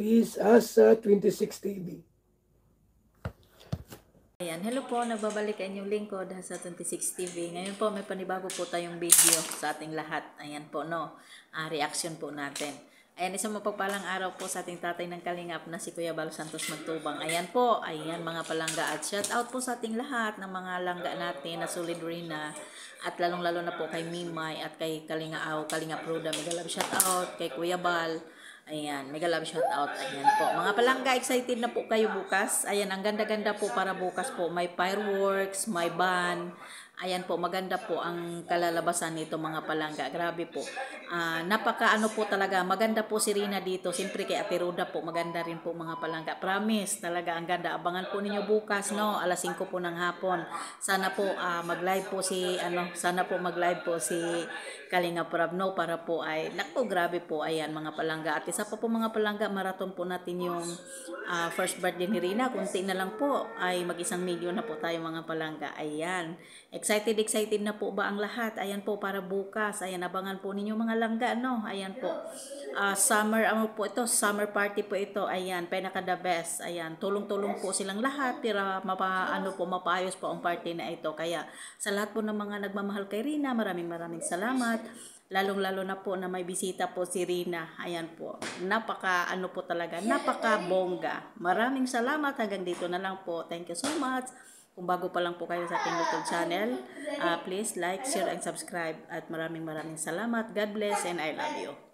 is Asa 26 TV. Ayan, hello po, nagbabalik ang inyong lingkod sa 26 TV. Ngayon po may panibago po tayong video sa ating lahat. Ayan po no, reaction po natin. Ayan, isang mapagpalang araw po sa ating tatay ng Kalingap na si Kuya Bal Santos Magtubang. Ayan po, ayan mga palangga at shout out po sa ating lahat ng mga langga natin na solid rin na at lalong-lalo na po kay Mimay at kay Kalinga Pruda. Mega love shout out kay Kuya Bal. Ayan, mega love shout out. Ayan po. Mga palangga, excited na po kayo bukas. Ayan, ang ganda-ganda po para bukas po. May fireworks, may band. Ayan po, maganda po ang kalalabasan nito mga palangga. Grabe po. Napaka ano po talaga, maganda po si Rina dito. Siyempre kay Ate Roda po, maganda rin po mga palangga. Promise, talaga ang ganda. Abangan po ninyo bukas, no? Alas 5 po ng hapon. Sana po mag-live po si Kalinga Prab, no? Para po ay, naku, grabe po. Ayan mga palangga. At isa pa po mga palangga, marathon po natin yung first birthday ni Rina. Kunti na lang po ay mag-1 milyon na po tayo mga palangga. Ayan. Excited na po ba ang lahat? Ayan po para bukas. Ayan, abangan po ninyo mga langga, no? Ayan po. Summer party po ito. Ayan, pinaka the best. Ayan, tulong-tulong po silang lahat para mapaayos po ang party na ito. Kaya sa lahat po ng mga nagmamahal kay Rina, maraming salamat. Lalong-lalo na po na may bisita po si Rina. Ayan po. Napaka bongga. Maraming salamat. Hanggang dito na lang po. Thank you so much. Kung bago pa lang po kayo sa ating YouTube channel, please like, share, and subscribe. At maraming salamat. God bless and I love you.